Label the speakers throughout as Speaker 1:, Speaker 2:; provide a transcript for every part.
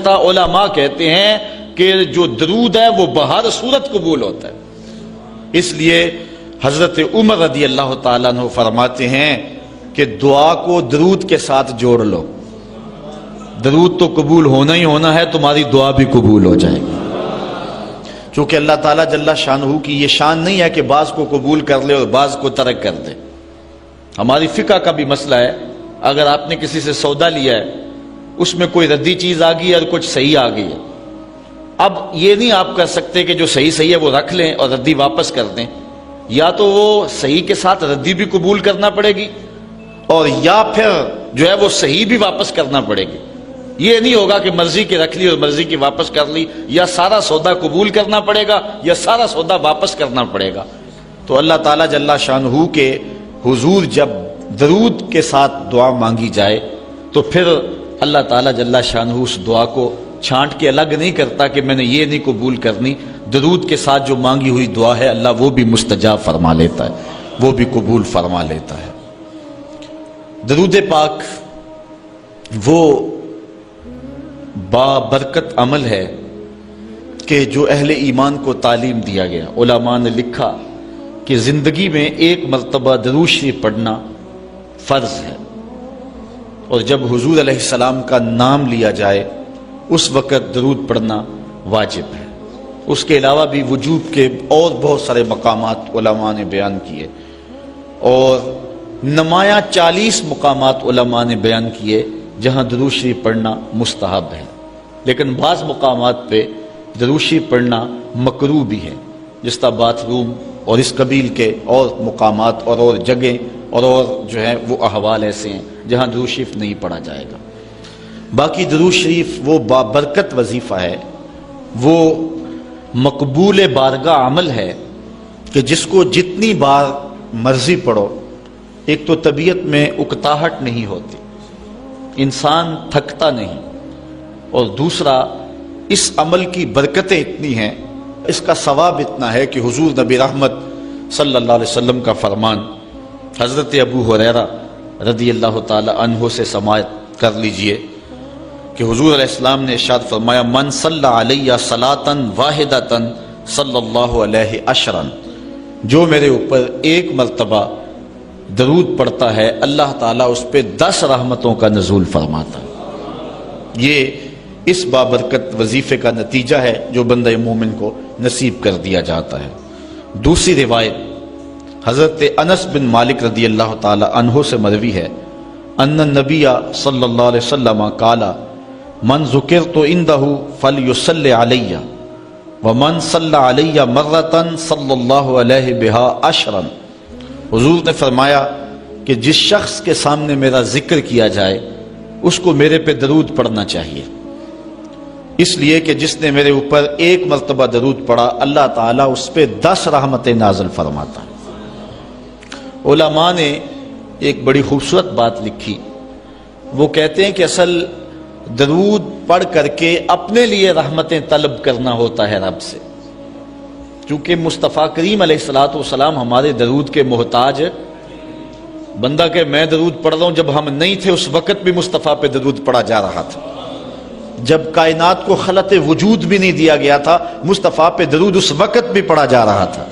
Speaker 1: علماء کہتے ہیں کہ جو درود ہے وہ بہر صورت قبول ہوتا ہے. اس لیے حضرت عمر رضی اللہ تعالیٰ عنہ فرماتے ہیں کہ دعا کو درود کے ساتھ جوڑ لو. درود تو قبول ہونا ہی ہونا ہے، تمہاری دعا بھی قبول ہو جائے گی. چونکہ اللہ تعالیٰ جل شانہ کی یہ شان نہیں ہے کہ بعض کو قبول کر لے اور بعض کو ترک کر دے. ہماری فقہ کا بھی مسئلہ ہے، اگر آپ نے کسی سے سودا لیا ہے، اس میں کوئی ردی چیز آ گئی ہے اور کچھ صحیح آ گئی ہے، اب یہ نہیں آپ کر سکتے کہ جو صحیح ہے وہ رکھ لیں اور ردی واپس کر دیں. یا تو وہ صحیح کے ساتھ ردی بھی قبول کرنا پڑے گی، اور یا پھر جو ہے وہ صحیح بھی واپس کرنا پڑے گی. یہ نہیں ہوگا کہ مرضی کی رکھ لی اور مرضی کی واپس کر لی. یا سارا سودا قبول کرنا پڑے گا یا سارا سودا واپس کرنا پڑے گا. تو اللہ تعالیٰ جل شانہ کے حضور جب درود کے ساتھ دعا مانگی جائے تو پھر اللہ تعالیٰ جل شانہ اس دعا کو چھانٹ کے الگ نہیں کرتا کہ میں نے یہ نہیں قبول کرنی. درود کے ساتھ جو مانگی ہوئی دعا ہے اللہ وہ بھی مستجاب فرما لیتا ہے، وہ بھی قبول فرما لیتا ہے. درود پاک وہ بابرکت عمل ہے کہ جو اہل ایمان کو تعلیم دیا گیا. علماء نے لکھا کہ زندگی میں ایک مرتبہ درود شریف پڑھنا فرض ہے، اور جب حضور علیہ السلام کا نام لیا جائے اس وقت درود پڑھنا واجب ہے. اس کے علاوہ بھی وجوب کے اور بہت سارے مقامات علماء نے بیان کیے، اور نمایاں 40 مقامات علماء نے بیان کیے جہاں درود شریف پڑھنا مستحب ہے. لیکن بعض مقامات پہ درود شریف پڑھنا مکروہ بھی ہے، جس طرح باتھ روم اور اس قبیل کے اور مقامات اور جگہیں اور جو ہے وہ احوال ایسے ہیں جہاں درود شریف نہیں پڑھا جائے گا. باقی درود شریف وہ بابرکت وظیفہ ہے، وہ مقبول بارگاہ عمل ہے کہ جس کو جتنی بار مرضی پڑھو، ایک تو طبیعت میں اکتاہٹ نہیں ہوتی، انسان تھکتا نہیں، اور دوسرا اس عمل کی برکتیں اتنی ہیں، اس کا ثواب اتنا ہے کہ حضور نبی رحمت صلی اللہ علیہ وسلم کا فرمان حضرت ابو ہریرہ رضی اللہ تعالی عنہ سے سماعت کر لیجئے کہ حضور علیہ السلام نے ارشاد فرمایا من صلی علیہ صلاۃ واحدۃ صلی اللہ علیہ عشرا، جو میرے اوپر ایک مرتبہ درود پڑھتا ہے اللہ تعالیٰ اس پہ 10 رحمتوں کا نزول فرماتا ہے. یہ اس بابرکت وظیفے کا نتیجہ ہے جو بندہ مومن کو نصیب کر دیا جاتا ہے. دوسری روایت حضرت انس بن مالک رضی اللہ تعالی عنہ سے مروی ہے ان النبی صلی اللہ علیہ وسلم قال من ذکرت عنده فلیصلی علی ومن صلی علی مرۃ صلی اللہ علیہ بها عشرا. حضور نے فرمایا کہ جس شخص کے سامنے میرا ذکر کیا جائے اس کو میرے پہ درود پڑھنا چاہیے، اس لیے کہ جس نے میرے اوپر ایک مرتبہ درود پڑھا اللہ تعالیٰ اس پہ 10 رحمتیں نازل فرماتا ہے. علماء نے ایک بڑی خوبصورت بات لکھی، وہ کہتے ہیں کہ اصل درود پڑھ کر کے اپنے لیے رحمتیں طلب کرنا ہوتا ہے رب سے، چونکہ مصطفیٰ کریم علیہ الصلوۃ والسلام ہمارے درود کے محتاج. بندہ کہ میں درود پڑھ رہا ہوں، جب ہم نہیں تھے اس وقت بھی مصطفیٰ پہ درود پڑھا جا رہا تھا. جب کائنات کو خلط وجود بھی نہیں دیا گیا تھا مصطفیٰ پہ درود اس وقت بھی پڑھا جا رہا تھا.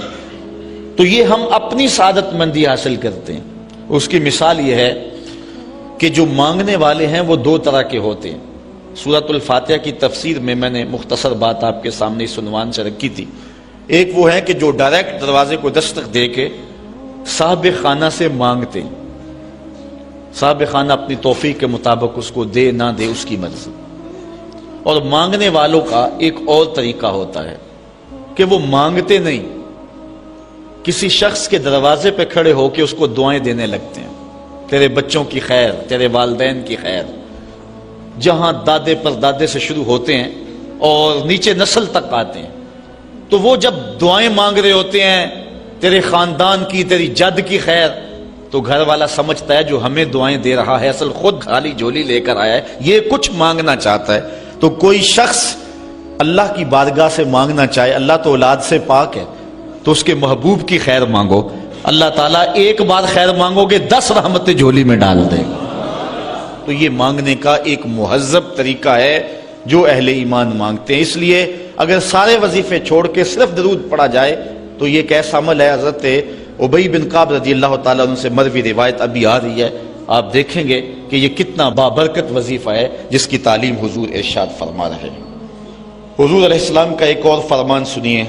Speaker 1: تو یہ ہم اپنی سعادت مندی حاصل کرتے ہیں. اس کی مثال یہ ہے کہ جو مانگنے والے ہیں وہ 2 طرح کے ہوتے ہیں. سورۃ الفاتحہ کی تفسیر میں نے مختصر بات آپ کے سامنے اس عنوان سے رکھی تھی. ایک وہ ہے کہ جو ڈائریکٹ دروازے کو دستک دے کے صاحب خانہ سے مانگتے ہیں، صاحب خانہ اپنی توفیق کے مطابق اس کو دے نہ دے اس کی مرضی. اور مانگنے والوں کا ایک اور طریقہ ہوتا ہے کہ وہ مانگتے نہیں، کسی شخص کے دروازے پہ کھڑے ہو کے اس کو دعائیں دینے لگتے ہیں، تیرے بچوں کی خیر، تیرے والدین کی خیر، جہاں دادے پر دادے سے شروع ہوتے ہیں اور نیچے نسل تک آتے ہیں. تو وہ جب دعائیں مانگ رہے ہوتے ہیں تیرے خاندان کی، تیری جد کی خیر، تو گھر والا سمجھتا ہے جو ہمیں دعائیں دے رہا ہے اصل خود خالی جھولی لے کر آیا ہے، یہ کچھ مانگنا چاہتا ہے. تو کوئی شخص اللہ کی بارگاہ سے مانگنا چاہے، اللہ تو اولاد سے پاک ہے، تو اس کے محبوب کی خیر مانگو، اللہ تعالیٰ ایک بار خیر مانگو گے 10 رحمتیں جھولی میں ڈال دے گا. تو یہ مانگنے کا ایک مہذب طریقہ ہے جو اہل ایمان مانگتے ہیں۔ اس لیے اگر سارے وظیفے چھوڑ کے صرف درود پڑھا جائے تو یہ کیسا عمل ہے؟ حضرت ابی بن کعب رضی اللہ تعالیٰ عنہ سے مروی روایت ابھی آ رہی ہے، آپ دیکھیں گے کہ یہ کتنا بابرکت وظیفہ ہے جس کی تعلیم حضور ارشاد فرما رہے ہیں۔ حضور علیہ السلام کا ایک اور فرمان سنیے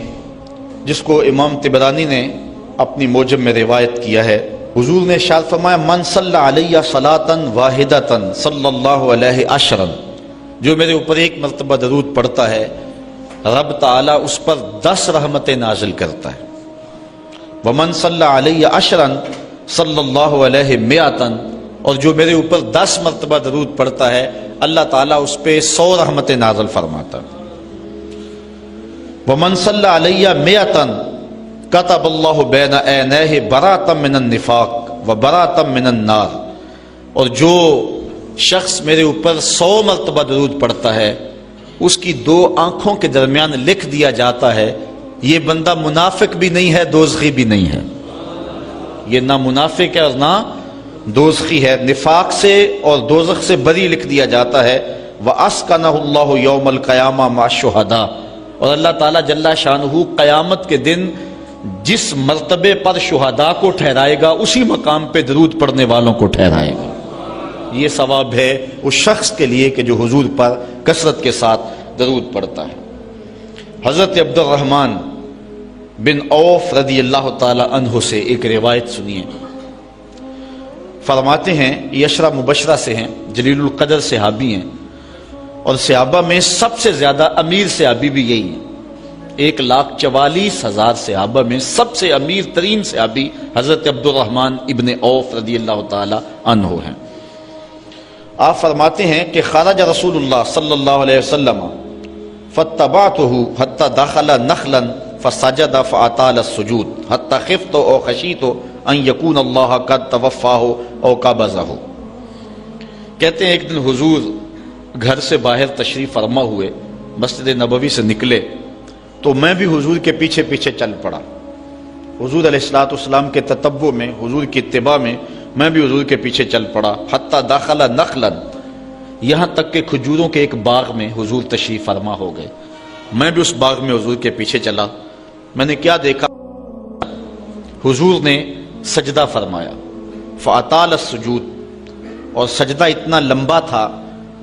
Speaker 1: جس کو امام طبرانی نے اپنی موجم میں روایت کیا ہے۔ حضور نے ارشاد فرمایا من صلی علیہ صلاۃ واحدۃ صلی اللہ علیہ عشرا، جو میرے اوپر ایک مرتبہ درود پڑھتا ہے رب تعالیٰ اس پر 10 رحمتیں نازل کرتا ہے۔ ومن صلی علیہ عشرا صلی اللہ علیہ مئۃ، اور جو میرے اوپر 10 مرتبہ درود پڑھتا ہے اللہ تعالیٰ اس پہ 100 رحمتیں نازل فرماتا ہے۔ ومن صلی علیہ مئۃ کتب اللہ بین عینیہ براۃ من النفاق وبراۃ من النار، اور جو شخص میرے اوپر 100 مرتبہ درود پڑھتا ہے اس کی 2 آنکھوں کے درمیان لکھ دیا جاتا ہے یہ بندہ منافق بھی نہیں ہے دوزخی بھی نہیں ہے، یہ نہ منافق ہے اور نہ دوزخی ہے، نفاق سے اور دوزخ سے بری لکھ دیا جاتا ہے۔ وَأَسْكَنَهُ اللَّهُ يَوْمَ الْقِيَامَةِ مَعَ الشُّهَدَاءِ، اور اللہ تعالیٰ جل شانہ قیامت کے دن جس مرتبے پر شہداء کو ٹھہرائے گا اسی مقام پہ درود پڑھنے والوں کو ٹھہرائے گا۔ یہ ثواب ہے اس شخص کے لیے کہ جو حضور پر کثرت کے ساتھ درود پڑھتا ہے۔ حضرت عبد الرحمن بن عوف رضی اللہ تعالی عنہ سے ایک روایت سنیے، فرماتے ہیں یہ عشرہ مبشرہ سے ہیں، جلیل القدر صحابی ہیں، اور صحابہ میں سب سے زیادہ امیر صحابی بھی یہی ہیں۔ 1,44,000 صحابہ میں سب سے امیر ترین صحابی حضرت عبد الرحمن ابن عوف رضی اللہ تعالی عنہ ہیں۔ آپ فرماتے ہیں کہ خرج رسول اللہ صلی اللہ علیہ وسلم فاتبعته حتى دخل نخلا فسجد فاطال السجود حتى خفت او خشیت ان يكون الله قد توفاه او قبضه۔ کہتے ہیں ایک دن حضور گھر سے باہر تشریف فرما ہوئے، مسجد نبوی سے نکلے تو میں بھی حضور کے پیچھے پیچھے چل پڑا۔ حضور علیہ الصلوۃ والسلام کے تتبع میں، حضور کی اتباع میں میں بھی حضور کے پیچھے چل پڑا۔ حتی داخل نخلا، یہاں تک کہ کھجوروں کے ایک باغ میں حضور تشریف فرما ہو گئے، میں بھی اس باغ میں حضور کے پیچھے چلا۔ میں نے کیا دیکھا؟ حضور نے سجدہ فرمایا، فاطال السجود، اور سجدہ اتنا لمبا تھا،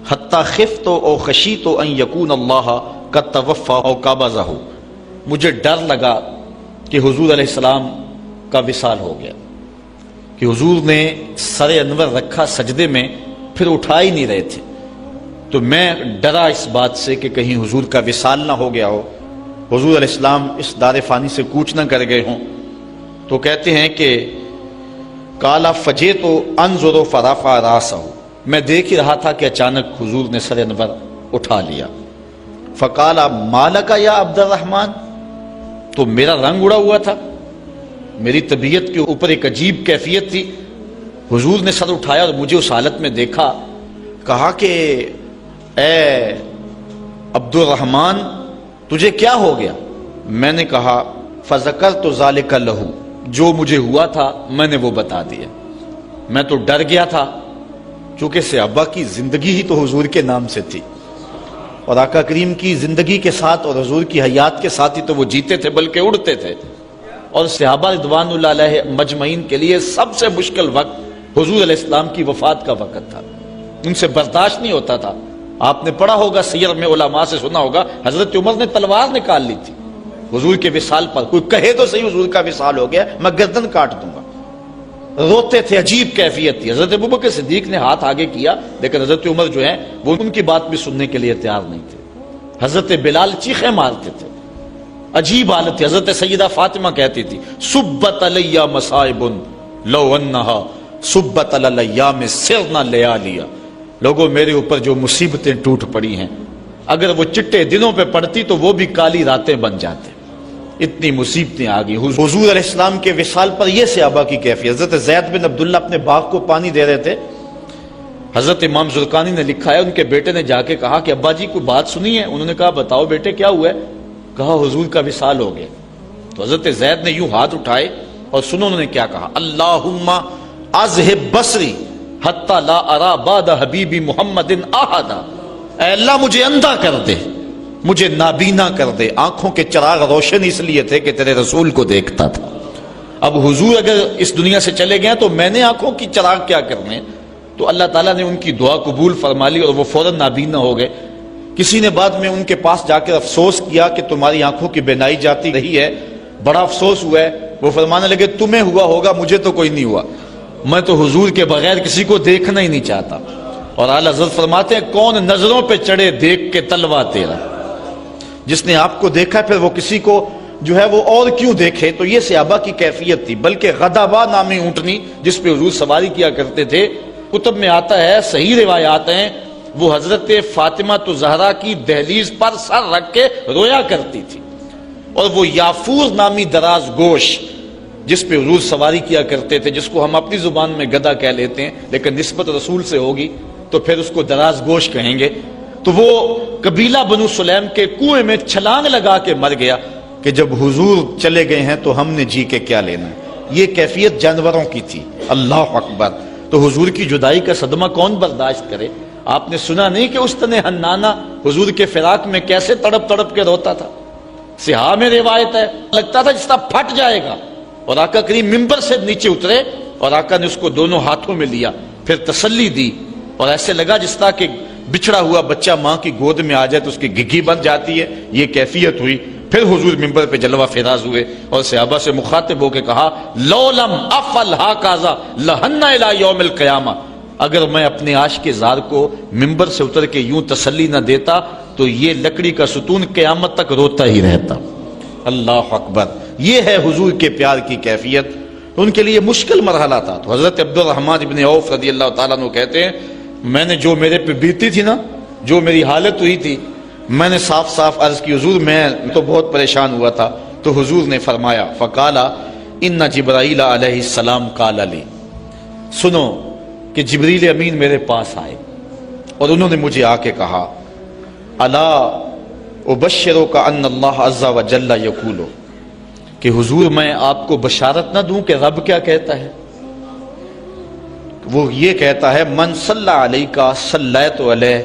Speaker 1: حتی خفت او خشیت ان یکون اللہ قد توفى او قبضه، مجھے ڈر لگا کہ حضور علیہ السلام کا وصال ہو گیا، کہ حضور نے سر انور رکھا سجدے میں پھر اٹھا ہی نہیں رہے تھے، تو میں ڈرا اس بات سے کہ کہیں حضور کا وصال نہ ہو گیا ہو، حضور علیہ السلام اس دار فانی سے کوچ نہ کر گئے ہوں۔ تو کہتے ہیں کہ قال فجئت انظر فرفع راسه، میں دیکھ ہی رہا تھا کہ اچانک حضور نے سر انور اٹھا لیا۔ فقال مالک یا عبد الرحمن، تو میرا رنگ اڑا ہوا تھا، میری طبیعت کے اوپر ایک عجیب کیفیت تھی۔ حضور نے سر اٹھایا اور مجھے اس حالت میں دیکھا، کہا کہ اے عبد الرحمن تجھے کیا ہو گیا؟ میں نے کہا فذکرت ذلک لہ، جو مجھے ہوا تھا میں نے وہ بتا دیا، میں تو ڈر گیا تھا، چونکہ صحابہ کی زندگی ہی تو حضور کے نام سے تھی، اور آقا کریم کی زندگی کے ساتھ اور حضور کی حیات کے ساتھ ہی تو وہ جیتے تھے بلکہ اڑتے تھے، اور صحابہ رضوان اللہ علیہ مجمعین کے لیے سب سے مشکل وقت حضور علیہ السلام کی وفات کا وقت تھا، ان سے برداشت نہیں ہوتا تھا۔ آپ نے پڑھا ہوگا سیر میں، علماء سے سنا ہوگا، حضرت عمر نے تلوار نکال لی تھی حضور کے وصال پر، کوئی کہے تو صحیح حضور کا وصال ہو گیا میں گردن کاٹ دوں گا، روتے تھے، عجیب کیفیت تھی۔ حضرت ابوبکر صدیق نے ہاتھ آگے کیا، لیکن حضرت عمر جو ہیں وہ ان کی بات بھی سننے کے لیے تیار نہیں تھے۔ حضرت بلال چیخیں مارتے تھے، عجیب حالت تھی۔ حضرت سیدہ فاطمہ کہتی تھی سبت علی مصائب لو انہا سبت علی الایام سرنا لیالیا، لوگوں میرے اوپر جو مصیبتیں ٹوٹ پڑی ہیں اگر وہ چٹے دنوں پہ پڑتی تو وہ بھی کالی راتیں بن جاتے، اتنی مصیبتیں آ گئی۔ حضور علیہ السلام کے وصال پر یہ صحابہ کی کیفیت۔ حضرت زید بن عبداللہ اپنے باغ کو پانی دے رہے تھے، حضرت امام زرقانی نے لکھا ہے ان کے بیٹے نے جا کے کہا کہ ابا جی کوئی بات سنی ہے؟ انہوں نے کہا بتاؤ بیٹے کیا ہوا ہے؟ کہا حضور کا وصال ہو گیا۔ تو حضرت زید نے یوں ہاتھ اٹھائے اور سنو انہوں نے کیا کہا، اللہم اذہب بصری حتی لا ارا بعد حبیبی محمد احدا، اے اللہ مجھے اندھا کر دے، مجھے نابینا کر دے۔ آنکھوں کے چراغ روشن اس لیے تھے کہ تیرے رسول کو دیکھتا تھا۔ اب حضور اگر اس دنیا سے چلے گئے تو میں نے آنکھوں کی چراغ کیا کرنے؟ تو اللہ تعالیٰ نے ان کی دعا قبول فرما لی اور وہ فوراً نابینا ہو گئے۔ کسی نے بعد میں ان کے پاس جا کر افسوس کیا کہ تمہاری آنکھوں کی بینائی جاتی رہی ہے، بڑا افسوس ہوا ہے۔ وہ فرمانے لگے تمہیں ہوا ہوگا، مجھے تو کوئی نہیں ہوا، میں تو حضور کے بغیر کسی کو دیکھنا ہی نہیں چاہتا۔ اور اعلیٰ حضرت فرماتے ہیں کون نظروں پہ چڑھے دیکھ کے تلوا تیرا، جس نے آپ کو دیکھا پھر وہ کسی کو جو ہے وہ اور کیوں دیکھے؟ تو یہ صحابہ کی کیفیت تھی۔ بلکہ غدابہ نامی اونٹنی جس پہ حضور سواری کیا کرتے تھے، کتب میں آتا ہے، صحیح روایات ہیں، وہ حضرت فاطمہ تو زہرا کی دہلیز پر سر رکھ کے رویا کرتی تھی۔ اور وہ یافور نامی دراز گوش جس پہ حضور سواری کیا کرتے تھے، جس کو ہم اپنی زبان میں گدھا کہہ لیتے ہیں لیکن نسبت رسول سے ہوگی تو پھر اس کو دراز گوش کہیں گے، تو وہ قبیلہ بنو سلیم کے کنویں میں چھلانگ لگا کے مر گیا کہ جب حضور چلے گئے ہیں تو ہم نے جی کے کیا لینا ہے۔ یہ کیفیت جانوروں کی تھی۔ اللہ اکبر۔ تو حضور کی جدائی کا صدمہ کون برداشت کرے؟ آپ نے سنا نہیں کہ استن حنانہ حضور کے فراق میں کیسے تڑپ تڑپ کے روتا تھا؟ صحاح میں روایت ہے، لگتا تھا جس طرح پھٹ جائے گا۔ اور آقا کریم ممبر سے نیچے اترے اور آقا نے اس کو دونوں ہاتھوں میں لیا، پھر تسلی دی، اور ایسے لگا جس طرح کہ بچھڑا ہوا بچہ ماں کی گود میں آ جائے تو اس کی گگھی بن جاتی ہے، یہ کیفیت ہوئی۔ پھر حضور ممبر پہ جلوہ فراز ہوئے اور صحابہ سے مخاطب ہو کے کہا لو لم افعل ھکذا لھن الی یوم القیامہ، اگر میں اپنے عاشق زار کو ممبر سے اتر کے یوں تسلی نہ دیتا تو یہ لکڑی کا ستون قیامت تک روتا ہی رہتا۔ اللہ اکبر۔ یہ ہے حضور کے پیار کی کیفیت۔ ان کے لیے مشکل مرحلہ تھا۔ تو حضرت عبد الرحمن ابن عوف رضی اللہ تعالیٰ عنہ کہتے ہیں میں نے جو میرے پہ بیتی تھی نا، جو میری حالت ہوئی تھی، میں نے صاف صاف عرض کی حضور میں تو بہت پریشان ہوا تھا۔ تو حضور نے فرمایا فقال ان جبرائیل علیہ السلام قال لی، سنو کہ جبریل امین میرے پاس آئے اور انہوں نے مجھے آ کے کہا الا ابشرک ان اللہ عز وجل یقول، کہ حضور میں آپ کو بشارت نہ دوں کہ رب کیا کہتا ہے؟ وہ یہ کہتا ہے من صلی علیک صلیت علیہ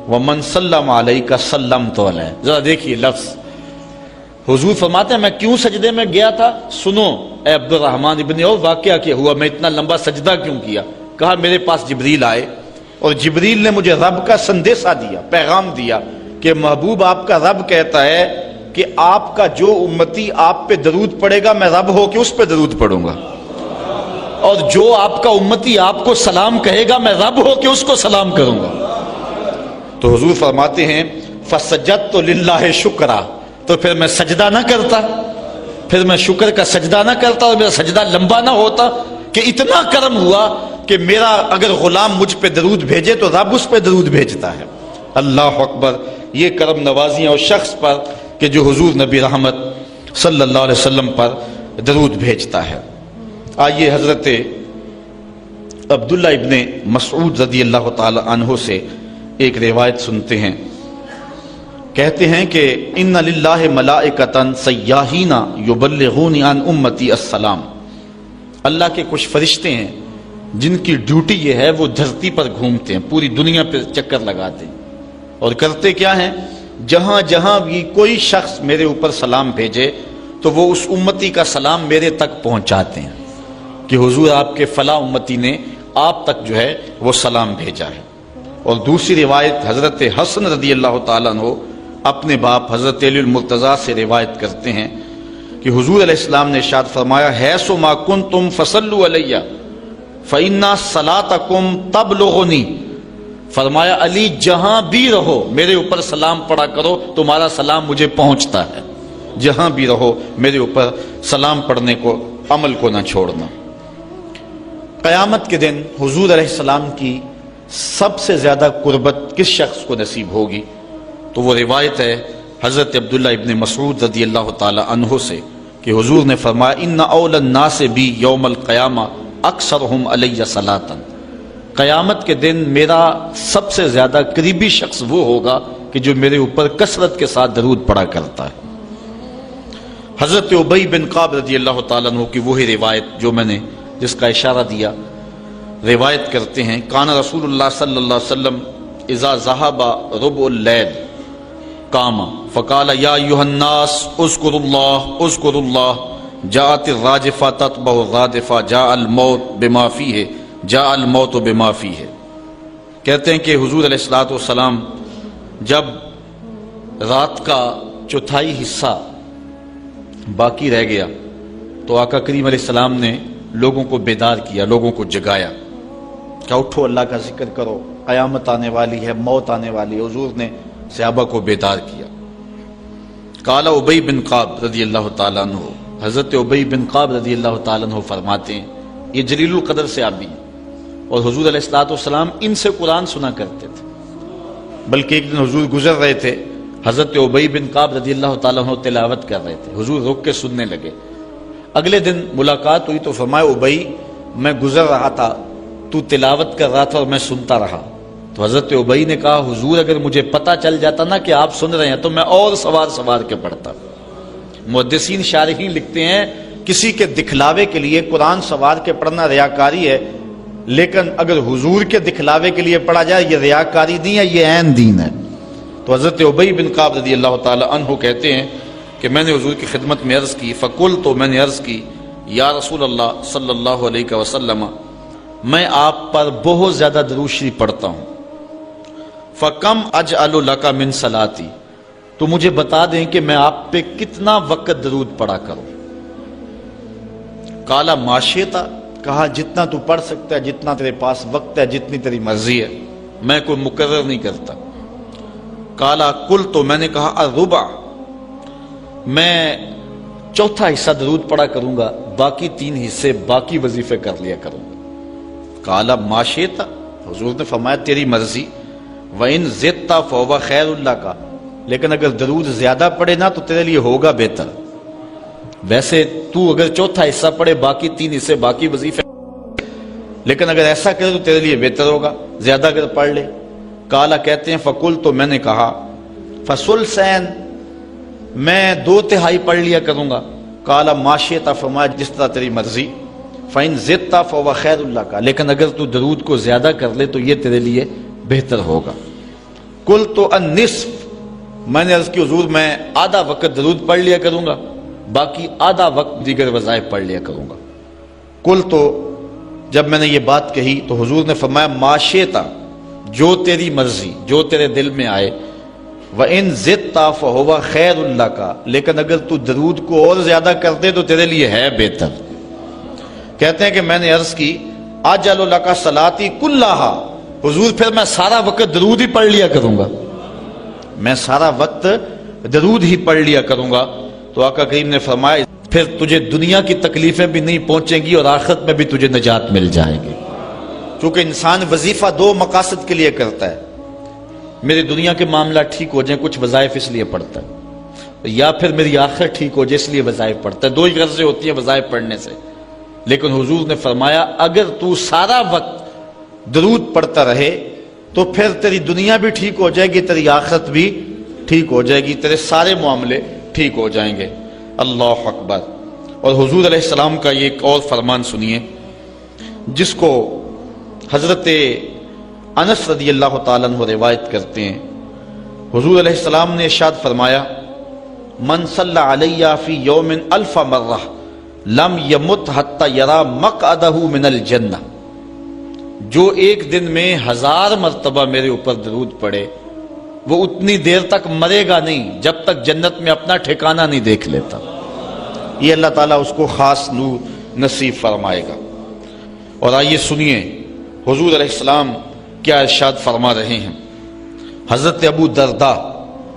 Speaker 1: ومن سلم علیک سلمت علیہ۔ ذرا دیکھیے لفظ، حضور فرماتے ہیں میں کیوں سجدے میں گیا تھا؟ سنو اے عبد الرحمن ابن عوف واقعہ کیا ہوا، میں اتنا لمبا سجدہ کیوں کیا؟ کہا میرے پاس جبریل آئے اور جبریل نے مجھے رب کا سندیسہ دیا، پیغام دیا کہ محبوب آپ کا رب کہتا ہے کہ آپ کا جو امتی آپ پہ درود پڑے گا میں رب ہو کے اس پہ درود پڑھوں گا، اور جو آپ کا امتی آپ کو سلام کہے گا میں رب ہو کے اس کو سلام کروں گا۔ تو حضور فرماتے ہیں فسجدت للہ شکرا، تو پھر میں سجدہ نہ کرتا، پھر میں شکر کا سجدہ نہ کرتا اور میرا سجدہ لمبا نہ ہوتا کہ اتنا کرم ہوا کہ میرا اگر غلام مجھ پہ درود بھیجے تو رب اس پہ درود بھیجتا ہے۔ اللہ اکبر۔ یہ کرم نوازیاں اس شخص پر کہ جو حضور نبی رحمت صلی اللہ علیہ وسلم پر درود بھیجتا ہے۔ آئیے حضرت عبداللہ ابن مسعود رضی اللہ تعالی عنہ سے ایک روایت سنتے ہیں۔ کہتے ہیں کہ ان للہ ملائکۃ سیاحین یبلغون عن امتی السلام، اللہ کے کچھ فرشتے ہیں جن کی ڈیوٹی یہ ہے وہ دھرتی پر گھومتے ہیں، پوری دنیا پہ چکر لگاتے ہیں، اور کرتے کیا ہیں؟ جہاں جہاں بھی کوئی شخص میرے اوپر سلام بھیجے تو وہ اس امتی کا سلام میرے تک پہنچاتے ہیں کہ حضور آپ کے فلاں امتی نے آپ تک جو ہے وہ سلام بھیجا ہے۔ اور دوسری روایت حضرت حسن رضی اللہ تعالیٰ عنہ اپنے باپ حضرت علی المرتضیٰ سے روایت کرتے ہیں کہ حضور علیہ السلام نے ارشاد فرمایا حیث ما کنتم فصلوا علیہ فإن صلاتکم تبلغنی، فرمایا علی جہاں بھی رہو میرے اوپر سلام پڑھا کرو، تمہارا سلام مجھے پہنچتا ہے۔ جہاں بھی رہو میرے اوپر سلام پڑھنے کو، عمل کو نہ چھوڑنا۔ قیامت کے دن حضور علیہ السلام کی سب سے زیادہ قربت کس شخص کو نصیب ہوگی؟ تو وہ روایت ہے حضرت عبداللہ ابن مسعود رضی اللہ تعالی عنہ سے کہ حضور نے فرمایا ان اول الناس بی یوم القیامہ اکثرہم علی صلاۃ، قیامت کے دن میرا سب سے زیادہ قریبی شخص وہ ہوگا کہ جو میرے اوپر کثرت کے ساتھ درود پڑھا کرتا ہے۔ حضرت ابی بن کعب رضی اللہ تعالیٰ عنہ کی وہی روایت جو میں نے جس کا اشارہ دیا، روایت کرتے ہیں کان رسول اللہ صلی اللہ علیہ وسلم اذا ذهب ربع الليل قام فقال يا ايها الناس اذكروا الله جاءت الراجفة تتبع الرادفة جاء الموت بما فيه. کہتے ہیں کہ حضور علیہ الصلوۃ والسلام جب رات کا چوتھائی حصہ باقی رہ گیا تو آقا کریم علیہ السلام نے لوگوں کو بیدار کیا، لوگوں کو جگایا کہ اٹھو اللہ کا ذکر کرو، قیامت آنے والی ہے، موت آنے والی ہے. حضور نے صحابہ کو بیدار کیا. قال ابی بن قعب رضی اللہ تعالیٰ عنہ، حضرت ابی بن قعب رضی اللہ تعالیٰ عنہ فرماتے ہیں، یہ جلیل القدر سے آبی ہیں اور حضور علیہ الصلوۃ والسلام ان سے قرآن سنا کرتے تھے. بلکہ ایک دن حضور گزر رہے تھے، حضرت ابی بن قعب رضی اللہ تعالیٰ عنہ تلاوت کر رہے تھے، حضور رک کے سننے لگے. اگلے دن ملاقات ہوئی تو فرمایا ابی میں گزر رہا تھا، تو تلاوت کر رہا تھا اور میں سنتا رہا. تو حضرت ابی نے کہا حضور اگر مجھے پتہ چل جاتا نا کہ آپ سن رہے ہیں تو میں اور سوار کے پڑھتا. محدثین شارحین لکھتے ہیں کسی کے دکھلاوے کے لیے قرآن سوار کے پڑھنا ریاکاری ہے، لیکن اگر حضور کے دکھلاوے کے لیے پڑھا جائے یہ ریاکاری نہیں ہے، یہ عین دین ہے. تو حضرت ابی بن قعب رضی اللہ تعالی عنہ کہتے ہیں کہ میں نے حضور کی خدمت میں عرض کی، فقلت تو میں نے عرض کی یا رسول اللہ صلی اللہ علیہ وسلم میں آپ پر بہت زیادہ درود شریف پڑھتا ہوں، فکم اجعل لک من صلاتی تو مجھے بتا دیں کہ میں آپ پہ کتنا وقت درود پڑھا کروں. قال ما شئت، کہا جتنا تو پڑھ سکتا ہے، جتنا تیرے پاس وقت ہے، جتنی تیری مرضی ہے، میں کوئی مقرر نہیں کرتا. قال قلت تو میں نے کہا الربع، میں چوتھا حصہ درود پڑھا کروں گا، باقی 3 حصے باقی وظیفے کر لیا کروں گا. قال ما شئت، حضور نے فرمایا تیری مرضی. وَإِن زِدْتَ فَهُوَ خَيْرٌ لَكَ، لیکن اگر درود زیادہ پڑھے نا تو تیرے لیے ہوگا بہتر. ویسے تو اگر چوتھا حصہ پڑھے باقی 3 حصے باقی وظیفے، لیکن اگر ایسا کرے تو تیرے لیے بہتر ہوگا، زیادہ اگر پڑھ لے. قالا کہتے ہیں فقلت تو میں نے کہا فثلثین، میں 2/3 پڑھ لیا کروں گا. قالا ما شئت، فرمایا جس طرح تیری مرضی. فَإِن زِدْتَ فَهُوَ خَيْرٌ لَكَ، لیکن اگر تو درود کو زیادہ کر لے تو یہ تیرے لیے بہتر ہوگا. قلت النصف، میں نے عرض کی حضور میں آدھا وقت درود پڑھ لیا کروں گا، باقی آدھا وقت دیگر وظائف پڑھ لیا کروں گا. قلت تو جب میں نے یہ بات کہی تو حضور نے فرمایا ما شئت، جو تیری مرضی، جو تیرے دل میں آئے. وَإِن زِدْتَ فَهُوَ خَيْرٌ لَكَ، لیکن اگر تو درود کو اور زیادہ کر دے تو تیرے لیے ہے بہتر. کہتے ہیں کہ میں نے عرض کی اجعل لک صلاتی کلھا، حضور پھر میں سارا وقت درود ہی پڑھ لیا کروں گا، میں سارا وقت درود ہی پڑھ لیا کروں گا. تو آقا کریم نے فرمایا پھر تجھے دنیا کی تکلیفیں بھی نہیں پہنچیں گی اور آخرت میں بھی تجھے نجات مل جائے گی. چونکہ انسان وظیفہ 2 مقاصد کے لیے کرتا ہے، میری دنیا کے معاملہ ٹھیک ہو جائیں، کچھ وظائف اس لیے پڑھتا ہے، یا پھر میری آخرت ٹھیک ہو جائے اس لیے وظائف پڑھتا ہے. 2 ہی غرضیں ہوتی ہیں وظائف پڑھنے سے. لیکن حضور نے فرمایا اگر تو سارا وقت درود پڑھتا رہے تو پھر تیری دنیا بھی ٹھیک ہو جائے گی، تیری آخرت بھی ٹھیک ہو جائے گی، تیرے سارے معاملے ٹھیک ہو جائیں گے. اللہ اکبر. اور حضور علیہ السلام کا یہ ایک اور فرمان سنیے جس کو حضرت انس رضی اللہ تعالیٰ عنہ روایت کرتے ہیں. حضور علیہ السلام نے ارشاد فرمایا من صلی علی فی یوم 1000 مرہ لم یمت حتی یرا مقعدہ من الجنہ، جو ایک دن میں 1000 مرتبہ میرے اوپر درود پڑے وہ اتنی دیر تک مرے گا نہیں جب تک جنت میں اپنا ٹھکانہ نہیں دیکھ لیتا. یہ اللہ تعالیٰ اس کو خاص نور نصیب فرمائے گا. اور آئیے سنیے حضور علیہ السلام کیا ارشاد فرما رہے ہیں. حضرت ابو درداء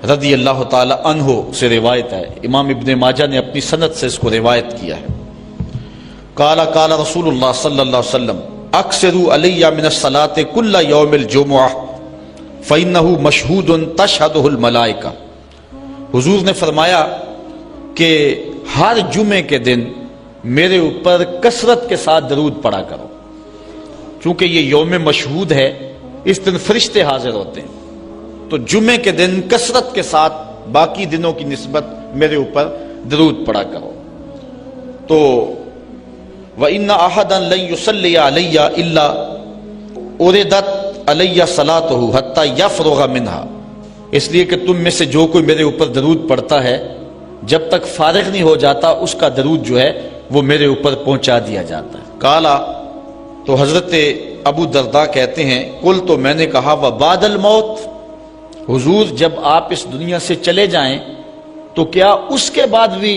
Speaker 1: رضی اللہ تعالی عنہ سے روایت ہے، امام ابن ماجہ نے اپنی سند سے اس کو روایت کیا ہے. قال قال رسول اللہ صلی اللہ علیہ وسلم اکثروا علی من الصلاۃ کل یوم الجمعہ فإنہ مشہود تشہدہ الملائکہ. حضور نے فرمایا کہ ہر جمعے کے دن میرے اوپر کثرت کے ساتھ درود پڑھا کرو، چونکہ یہ یوم مشہود ہے، اس دن فرشتے حاضر ہوتے ہیں، تو جمعے کے دن کثرت کے ساتھ باقی دنوں کی نسبت میرے اوپر درود پڑھا کرو. تو وَإِنَّ أَحَدًا لَن يُصَلِّيَ عَلَيَّ إِلَّا أُرِدَتْ علیہ صلاتہ حتی یفرغ منہا، اس لیے کہ تم میں سے جو کوئی میرے اوپر درود پڑھتا ہے جب تک فارغ نہیں ہو جاتا اس کا درود جو ہے وہ میرے اوپر پہنچا دیا جاتا ہے۔ کالا، تو حضرت ابو درداء کہتے ہیں قل، تو میں نے کہا وبعد الموت، حضور جب آپ اس دنیا سے چلے جائیں تو کیا اس کے بعد بھی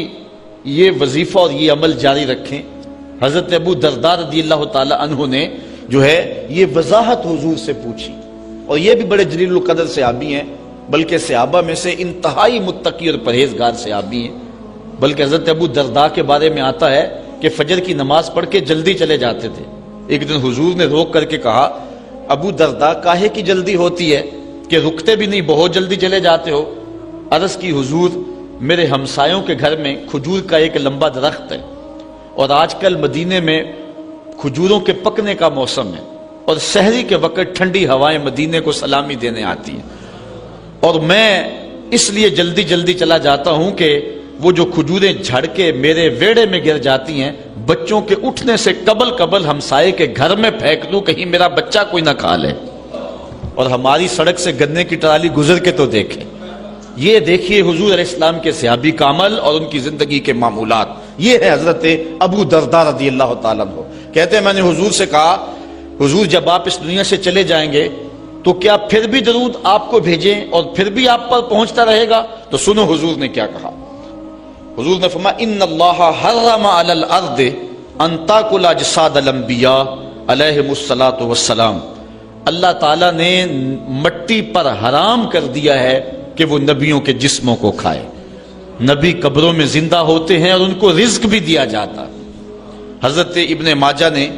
Speaker 1: یہ وظیفہ اور یہ عمل جاری رکھیں؟ حضرت ابو درداء رضی اللہ تعالی عنہ نے جو ہے یہ وضاحت حضور سے پوچھی، اور یہ بھی بڑے جلیل القدر صحابی ہیں، بلکہ صحابہ میں سے انتہائی متقی اور پرہیزگار صحابی ہیں۔ بلکہ حضرت ابو درداء کے بارے میں آتا ہے کہ فجر کی نماز پڑھ کے جلدی چلے جاتے تھے۔ ایک دن حضور نے روک کر کے کہا ابو درداء کاہے کی جلدی ہوتی ہے کہ رکتے بھی نہیں، بہت جلدی چلے جاتے ہو؟ عرض کی حضور میرے ہمسایوں کے گھر میں کھجور کا ایک لمبا درخت ہے، اور آج کل مدینے میں کھجوروں کے پکنے کا موسم ہے، اور سحری کے وقت ٹھنڈی ہوائیں مدینے کو سلامی دینے آتی ہیں، اور میں اس لیے جلدی جلدی چلا جاتا ہوں کہ وہ جو کھجوریں جھڑ کے میرے ویڑے میں گر جاتی ہیں بچوں کے اٹھنے سے قبل ہمسائے کے گھر میں پھینک دوں، کہیں میرا بچہ کوئی نہ کھا لے۔ اور ہماری سڑک سے گنے کی ٹرالی گزر کے تو دیکھیں، یہ دیکھیے حضور علیہ السلام کے صحابی کا عمل اور ان کی زندگی کے معمولات۔ یہ ہے حضرت ابو درداء رضی اللہ تعالیٰ عنہ، کہتے ہیں میں نے حضور سے کہا حضور جب آپ اس دنیا سے چلے جائیں گے تو کیا پھر بھی درود آپ کو بھیجیں اور پھر بھی آپ پر پہنچتا رہے گا؟ تو سنو حضور نے کیا کہا۔ حضور نے فرمایا ان اللہ حرم علی الارض ان تاکل اجساد الانبیاء علیہم الصلاۃ والسلام، اللہ تعالیٰ نے مٹی پر حرام کر دیا ہے کہ وہ نبیوں کے جسموں کو کھائے۔ نبی قبروں میں زندہ ہوتے ہیں اور ان کو رزق بھی دیا جاتا۔ حضرت ابن ماجہ نے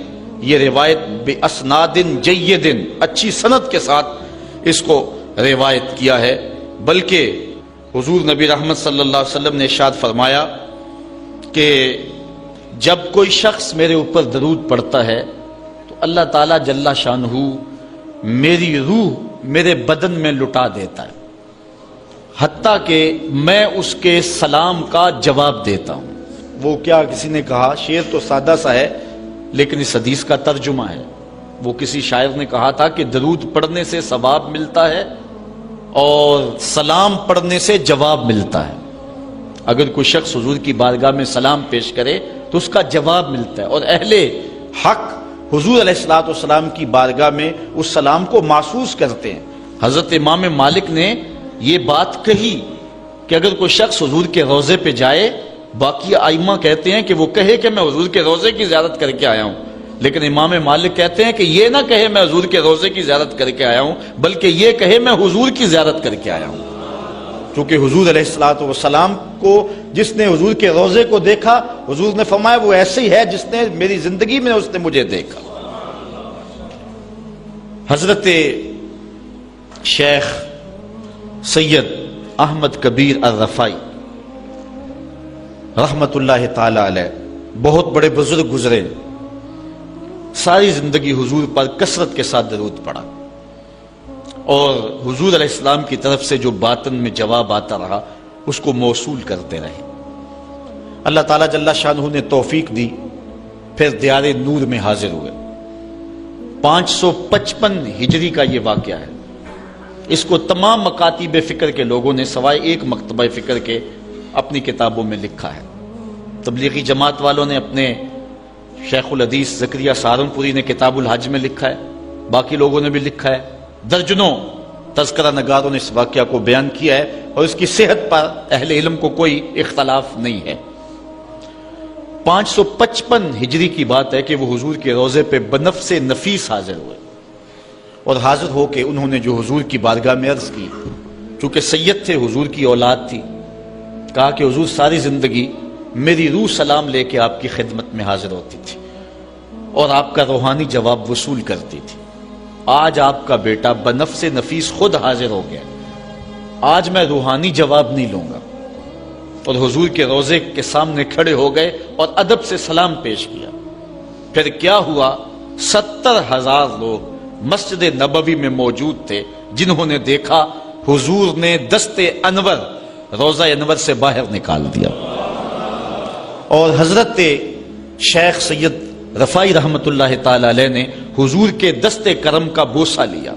Speaker 1: یہ روایت باسناد جید، اچھی سند کے ساتھ اس کو روایت کیا ہے، بلکہ حضور نبی رحمت صلی اللہ علیہ وسلم نے ارشاد فرمایا کہ جب کوئی شخص میرے اوپر درود پڑھتا ہے تو اللہ تعالیٰ جل شانہ میری روح میرے بدن میں لٹا دیتا ہے، حتیٰ کہ میں اس کے سلام کا جواب دیتا ہوں۔ وہ کیا کسی نے کہا، شعر تو سادہ سا ہے لیکن اس حدیث کا ترجمہ ہے۔ وہ کسی شاعر نے کہا تھا کہ درود پڑھنے سے ثواب ملتا ہے اور سلام پڑھنے سے جواب ملتا ہے۔ اگر کوئی شخص حضور کی بارگاہ میں سلام پیش کرے تو اس کا جواب ملتا ہے، اور اہل حق حضور علیہ الصلوۃ والسلام کی بارگاہ میں اس سلام کو محسوس کرتے ہیں۔ حضرت امام مالک نے یہ بات کہی کہ اگر کوئی شخص حضور کے روضے پہ جائے، باقی ائمہ کہتے ہیں کہ وہ کہے کہ میں حضور کے روضے کی زیارت کر کے آیا ہوں، لیکن امام مالک کہتے ہیں کہ یہ نہ کہے میں حضور کے روضے کی زیارت کر کے آیا ہوں، بلکہ یہ کہے میں حضور کی زیارت کر کے آیا ہوں، کیونکہ حضور علیہ الصلوۃ والسلام کو جس نے حضور کے روضے کو دیکھا، حضور نے فرمایا وہ ایسے ہی ہے جس نے میری زندگی میں اس نے مجھے دیکھا۔ حضرت شیخ سید احمد کبیر الرفائی رحمت اللہ تعالی علیہ بہت بڑے بزرگ گزرے، ساری زندگی حضور پر کثرت کے ساتھ درود پڑا، اور حضور علیہ السلام کی طرف سے جو باطن میں جواب آتا رہا اس کو موصول کرتے رہے۔ اللہ تعالیٰ جل شانہ نے توفیق دی، پھر دیار نور میں حاضر ہوئے۔ 555 ہجری کا یہ واقعہ ہے۔ اس کو تمام مکاتب فکر کے لوگوں نے سوائے ایک مکتبہ فکر کے اپنی کتابوں میں لکھا ہے۔ تبلیغی جماعت والوں نے اپنے شیخ الحدیث زکریا سہارنپوری نے کتاب الحج میں لکھا ہے، باقی لوگوں نے بھی لکھا ہے، درجنوں تذکرہ نگاروں نے اس واقعہ کو بیان کیا ہے، اور اس کی صحت پر اہل علم کو کوئی اختلاف نہیں ہے۔ 555 ہجری کی بات ہے کہ وہ حضور کے روضے پہ بنفس نفیس حاضر ہوئے، اور حاضر ہو کے انہوں نے جو حضور کی بارگاہ میں عرض کی، چونکہ سید تھے، حضور کی اولاد تھی، کہا کہ حضور ساری زندگی میری روح سلام لے کے آپ کی خدمت میں حاضر ہوتی تھی اور آپ کا روحانی جواب وصول کرتی تھی۔ آج آپ کا بیٹا بنفس نفیس خود حاضر ہو گیا، آج میں روحانی جواب نہیں لوں گا۔ اور حضور کے روضے کے سامنے کھڑے ہو گئے اور ادب سے سلام پیش کیا۔ پھر کیا ہوا، 70,000 لوگ مسجد نبوی میں موجود تھے، جنہوں نے دیکھا حضور نے دست انور روضہ انور سے باہر نکال دیا، اور حضرت شیخ سید رفائی رحمت اللہ تعالی علیہ نے حضور کے دست کرم کا بوسہ لیا۔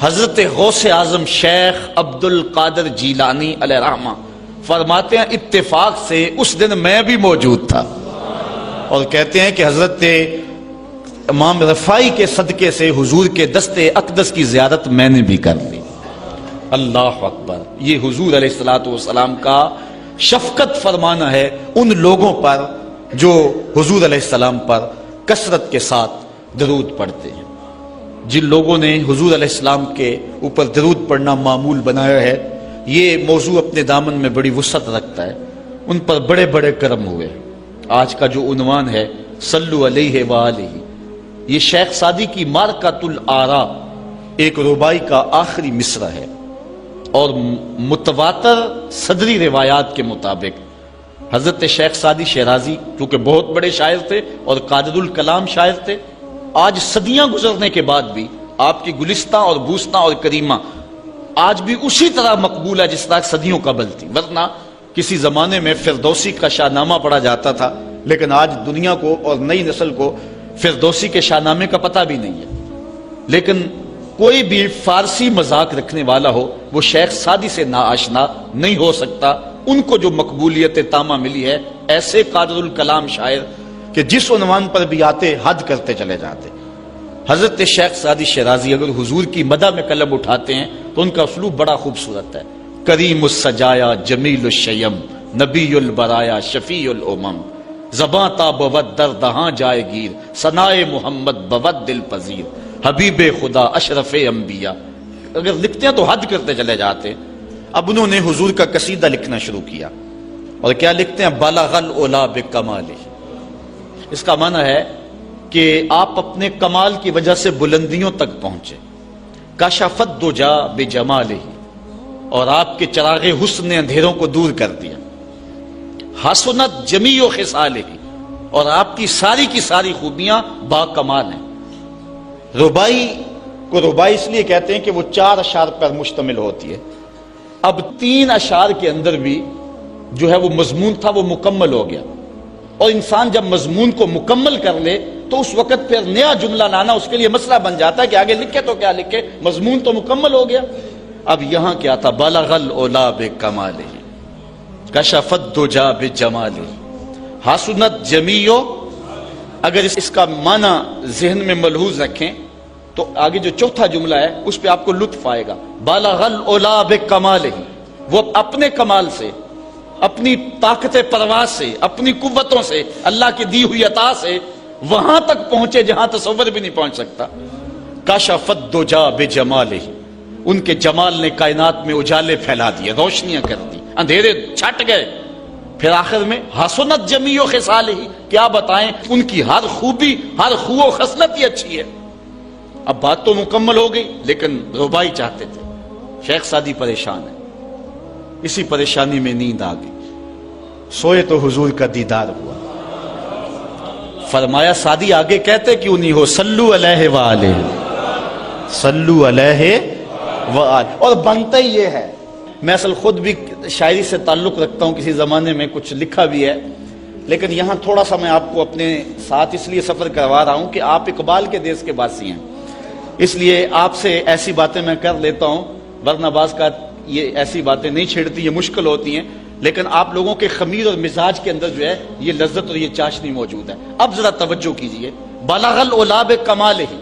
Speaker 1: حضرت غوث اعظم شیخ عبد القادر جیلانی علیہ رحمہ فرماتے ہیں اتفاق سے اس دن میں بھی موجود تھا، اور کہتے ہیں کہ حضرت امام رفاعی کے صدقے سے حضور کے دست اقدس کی زیارت میں نے بھی کر لی۔ اللہ اکبر! یہ حضور علیہ الصلوۃ والسلام کا شفقت فرمانا ہے ان لوگوں پر جو حضور علیہ السلام پر کثرت کے ساتھ درود پڑھتے ہیں۔ جن لوگوں نے حضور علیہ السلام کے اوپر درود پڑھنا معمول بنایا ہے، یہ موضوع اپنے دامن میں بڑی وسعت رکھتا ہے، ان پر بڑے بڑے کرم ہوئے۔ آج کا جو عنوان ہے صلو علیہ وآلہ، یہ شیخ سعدی کی مارکۃ الآراء ایک ربائی کا آخری مصرع ہے، اور متواتر صدری روایات کے مطابق حضرت شیخ سعدی شیرازی کیونکہ بہت بڑے شاعر تھے اور قادر الکلام شاعر تھے، آج صدیاں گزرنے کے بعد بھی آپ کی گلستہ اور بوستہ اور کریمہ آج بھی اسی طرح مقبول ہے جس طرح صدیوں قبل تھی۔ ورنہ کسی زمانے میں فردوسی کا شاہ نامہ پڑھا جاتا تھا، لیکن آج دنیا کو اور نئی نسل کو فردوسی کے شاہ نامے کا پتہ بھی نہیں ہے۔ لیکن کوئی بھی فارسی مذاق رکھنے والا ہو وہ شیخ سعدی سے ناآشنا نہیں ہو سکتا۔ ان کو جو مقبولیت تامہ ملی ہے، ایسے قادر الکلام شاعر کہ جس عنوان پر بھی آتے حد کرتے چلے جاتے۔ حضرت شیخ سعدی شیرازی اگر حضور کی مدح میں قلم اٹھاتے ہیں تو ان کا اسلوب بڑا خوبصورت ہے۔ کریم السجایا جمیل الشیم نبی البرایا شفیع الامم، زباں تا بود در دہاں جائے گیر ثنائے محمد بود دل پذیر، حبیب خدا اشرف انبیاء۔ اگر لکھتے ہیں تو حد کرتے چلے جاتے۔ اب انہوں نے حضور کا قصیدہ لکھنا شروع کیا، اور کیا لکھتے ہیں؟ بلغ العلا بکمالہ۔ اس کا معنی ہے کہ آپ اپنے کمال کی وجہ سے بلندیوں تک پہنچے۔ کشف الدجا بجمالہ، اور آپ کے چراغ حسن نے اندھیروں کو دور کر دیا۔ حسنت جمیع خصالہ، اور آپ کی ساری خوبیاں با کمال ہیں۔ ربائی کو ربائی اس لیے کہتے ہیں کہ وہ 4 اشعار پر مشتمل ہوتی ہے۔ اب 3 اشعار کے اندر بھی جو ہے وہ مضمون تھا وہ مکمل ہو گیا، اور انسان جب مضمون کو مکمل کر لے تو اس وقت پھر نیا جملہ لانا اس کے لیے مسئلہ بن جاتا ہے کہ آگے لکھے تو کیا لکھے، مضمون تو مکمل ہو گیا۔ اب یہاں کیا تھا؟ بلغ العلا بکمالہ کشف الدجا بجمالہ حسنت جمیع۔ اگر اس کا معنی ذہن میں ملحوظ رکھیں تو آگے جو چوتھا جملہ ہے اس پہ آپ کو لطف آئے گا۔ بلغ العلا بکمالہ، وہ اپنے کمال سے، اپنی طاقت پرواز سے، اپنی قوتوں سے، اللہ کی دی ہوئی عطا سے وہاں تک پہنچے جہاں تصور بھی نہیں پہنچ سکتا۔ کشف الدجا بجمالہ، ان کے جمال نے کائنات میں اجالے پھیلا دیے، روشنیاں کر دی، اندھیرے چھٹ گئے۔ پھر آخر میں حسنت جمیع خصالہ، کیا بتائیں ان کی ہر خوبی، ہر خو و خصلت ہی اچھی ہے۔ اب بات تو مکمل ہو گئی، لیکن ربائی چاہتے تھے۔ شیخ سعدی پریشان ہے، اسی پریشانی میں نیند آ گئی، سوئے تو حضور کا دیدار ہوا۔ فرمایا سعدی آگے کہتے کیوں نہیں ہو؟ صلو علیہ وآلہ، صلو علیہ وآلہ۔ اور بنتا ہی یہ ہے، میں اصل خود بھی شاعری سے تعلق رکھتا ہوں، کسی زمانے میں کچھ لکھا بھی ہے، لیکن یہاں تھوڑا سا میں آپ کو اپنے ساتھ اس لیے سفر کروا رہا ہوں کہ آپ اقبال کے دیس کے باسی ہیں، اس لیے آپ سے ایسی باتیں میں کر لیتا ہوں، ورنہ بعض کا یہ ایسی باتیں نہیں چھیڑتی، یہ مشکل ہوتی ہیں، لیکن آپ لوگوں کے خمیر اور مزاج کے اندر جو ہے یہ لذت اور یہ چاشنی موجود ہے۔ اب ذرا توجہ کیجئے۔ بلغ العلا بکمالہ،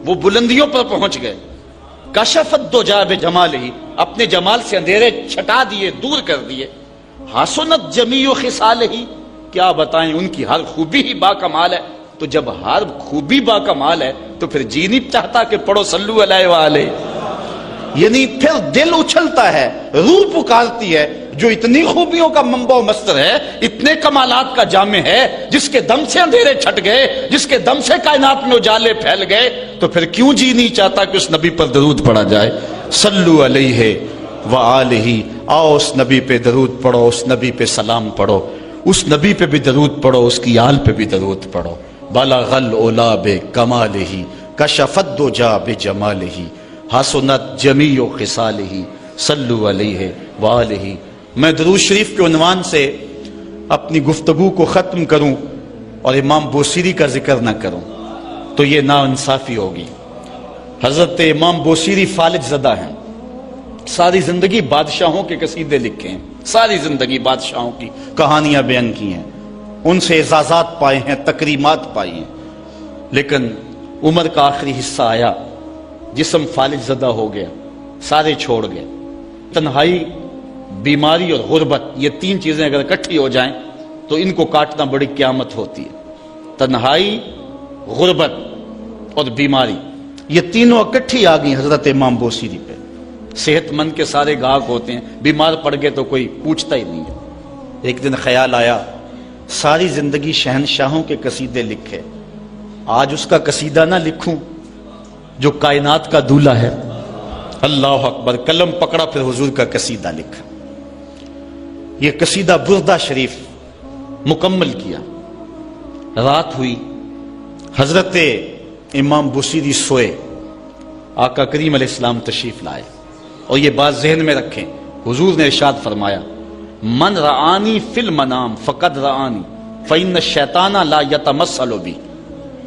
Speaker 1: وہ بلندیوں پر پہنچ گئے۔ کشف الدجا بجمالہ، اپنے جمال سے اندھیرے چھٹا دیے، دور کر دیے۔ حسنت جمیع خصالہ، کیا بتائیں ان کی ہر خوبی ہی با کمال ہے۔ تو جب ہر خوبی با کمال ہے تو پھر جی نہیں چاہتا کہ پڑھو صلو علیہ وآلہ، یعنی پھر دل اچھلتا ہے، روح پکارتی ہے، جو اتنی خوبیوں کا منبع و مصدر ہے، اتنے کمالات کا جامع ہے، جس کے دم سے اندھیرے چھٹ گئے، جس کے دم سے کائنات میں اجالے پھیل گئے، تو پھر کیوں جی نہیں چاہتا کہ اس نبی پر درود پڑھا جائے؟ صلو علیہ وآلہ، آؤ اس نبی پہ درود پڑھو، اس نبی پہ سلام پڑھو، اس نبی پہ بھی درود پڑھو، اس کی آل پہ بھی درود پڑھو۔ بلغ العلا بکمالہ کشف الدجا بجمالہ حسنت جمیع خصالہ صلو علیہ وآلہ۔ میں درود شریف کے عنوان سے اپنی گفتگو کو ختم کروں اور امام بوصیری کا ذکر نہ کروں تو یہ ناانصافی ہوگی۔ حضرت امام بوصیری فالج زدہ ہیں، ساری زندگی بادشاہوں کے قصیدے لکھے ہیں، ساری زندگی بادشاہوں کی کہانیاں بیان کی ہیں، ان سے اعزازات پائے ہیں، تکریمات پائی ہیں، لیکن عمر کا آخری حصہ آیا، جسم فالج زدہ ہو گیا، سارے چھوڑ گئے۔ تنہائی، بیماری اور غربت، یہ تین چیزیں اگر اکٹھی ہو جائیں تو ان کو کاٹنا بڑی قیامت ہوتی ہے۔ تنہائی، غربت اور بیماری، یہ تینوں اکٹھی آ گئی حضرت امام بوصیری پہ۔ صحت مند کے سارے گاہک ہوتے ہیں، بیمار پڑ گئے تو کوئی پوچھتا ہی نہیں ہے۔ ایک دن خیال آیا، ساری زندگی شہنشاہوں کے قصیدے لکھے، آج اس کا قصیدہ نہ لکھوں جو کائنات کا دولہ ہے۔ اللہ اکبر، قلم پکڑا، پھر حضور کا قصیدہ لکھا۔ یہ قصیدہ بردہ شریف مکمل کیا۔ رات ہوئی، حضرت امام بوصیری سوئے، آقا کریم علیہ السلام تشریف لائے، اور یہ بات ذہن میں رکھیں، حضور نے ارشاد فرمایا، من رآنی فی المنام فقد رآنی فإن الشیطان لا یتمثل بی۔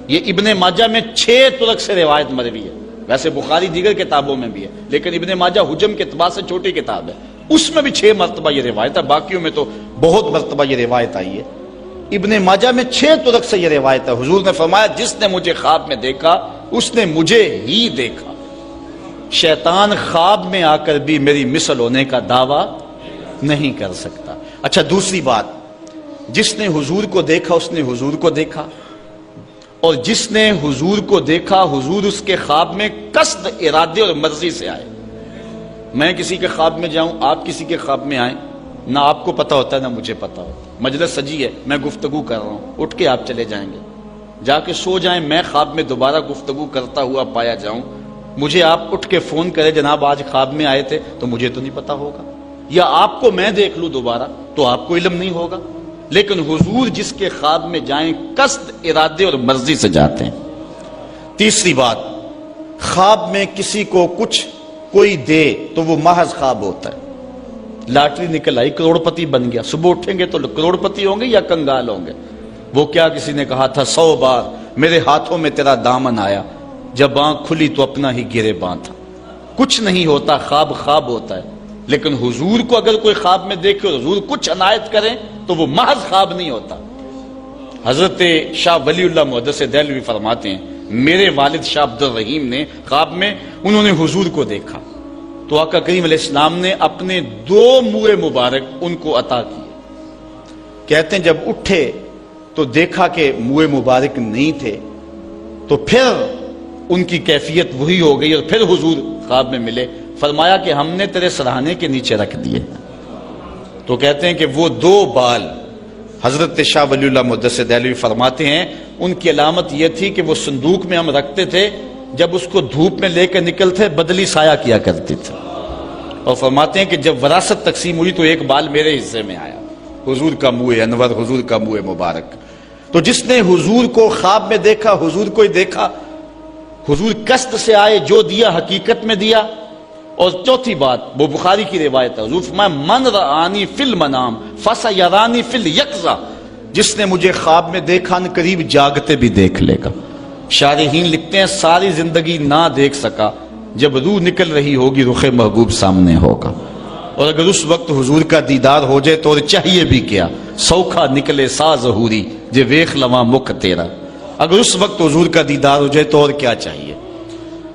Speaker 1: یہ ابن ماجہ میں 6 طرق سے روایت مروی ہے، ویسے بخاری دیگر کتابوں میں بھی ہے، لیکن ابن ماجہ حجم کے اعتبار سے چھوٹی کتاب ہے، اس میں بھی 6 مرتبہ یہ روایت ہے، باقیوں میں تو بہت مرتبہ یہ روایت آئی ہے۔ ابن ماجہ میں 6 طرق سے یہ روایت ہے۔ حضور نے فرمایا، جس نے مجھے خواب میں دیکھا اس نے مجھے ہی دیکھا، شیطان خواب میں آ کر بھی میری مثل ہونے کا دعویٰ نہیں کر سکتا۔ اچھا، دوسری بات، جس نے حضور کو دیکھا اس نے حضور کو دیکھا، اور جس نے حضور کو دیکھا حضور اس کے خواب میں قصد، ارادے اور مرضی سے آئے۔ میں کسی کے خواب میں جاؤں، آپ کسی کے خواب میں آئیں، نہ آپ کو پتا ہوتا ہے نہ مجھے پتا ہوتا، مجلس سجی ہے، میں گفتگو کر رہا ہوں، اٹھ کے آپ چلے جائیں گے، جا کے سو جائیں، میں خواب میں دوبارہ گفتگو کرتا ہوا پایا جاؤں، مجھے آپ اٹھ کے فون کرے، جناب آج خواب میں آئے تھے، تو مجھے تو نہیں پتا ہوگا، یا آپ کو میں دیکھ لوں دوبارہ تو آپ کو علم نہیں ہوگا۔ لیکن حضور جس کے خواب میں جائیں قصد، ارادے اور مرضی سے جاتے ہیں۔ تیسری بات، خواب میں کسی کو کچھ کوئی دے تو وہ محض خواب ہوتا ہے۔ لاٹری نکل آئی، کروڑ پتی بن گیا، صبح اٹھیں گے تو کروڑ پتی ہوں گے یا کنگال ہوں گے؟ وہ کیا کسی نے کہا تھا 100 بار میرے ہاتھوں میں تیرا دامن آیا، جب آنکھ کھلی تو اپنا ہی گرے باں تھا۔ کچھ نہیں ہوتا، خواب خواب ہوتا ہے، لیکن حضور کو اگر کوئی خواب میں دیکھے اور حضور کچھ عنایت کریں تو وہ محض خواب نہیں ہوتا۔ حضرت شاہ ولی اللہ محدث دہلوی فرماتے ہیں، میرے والد شاہ عبد الرحیم نے خواب میں انہوں نے حضور کو دیکھا تو آقا کریم علیہ السلام نے اپنے 2 منہ مبارک ان کو عطا کیے۔ کہتے ہیں جب اٹھے تو دیکھا کہ منہ مبارک نہیں تھے، تو پھر ان کی کیفیت وہی ہو گئی، اور پھر حضور خواب میں ملے، فرمایا کہ ہم نے تیرے سرہانے کے نیچے رکھ دیے۔ تو کہتے ہیں کہ وہ 2 بال حضرت شاہ ولی اللہ محدث دہلوی فرماتے ہیں ان کی علامت یہ تھی کہ وہ صندوق میں ہم رکھتے تھے، جب اس کو دھوپ میں لے کے نکلتے بدلی سایہ کیا کرتے تھے، اور فرماتے ہیں کہ جب وراثت تقسیم ہوئی تو 1 بال میرے حصے میں آیا، حضور کا منہ انور، حضور کا منہ مبارک۔ تو جس نے حضور کو خواب میں دیکھا حضور کو ہی دیکھا، حضور قصد سے آئے، جو دیا حقیقت میں دیا۔ اور چوتھی بات، وہ بخاری کی روایت ہے، حضور فرمایا من رآنی فی المنام فسیرانی فی الیقظہ، جس نے مجھے خواب میں دیکھا ان قریب جاگتے بھی دیکھ لے گا۔ شارحین لکھتے ہیں ساری زندگی نہ دیکھ سکا، جب روح نکل رہی ہوگی رخ محبوب سامنے ہوگا، اور اگر اس وقت حضور کا دیدار ہو جائے تو اور چاہیے بھی کیا، سوکھا نکلے سا ظہوری جے ویخ لواں مکھ تیرا، اگر اس وقت حضور کا دیدار ہو جائے تو اور کیا چاہیے۔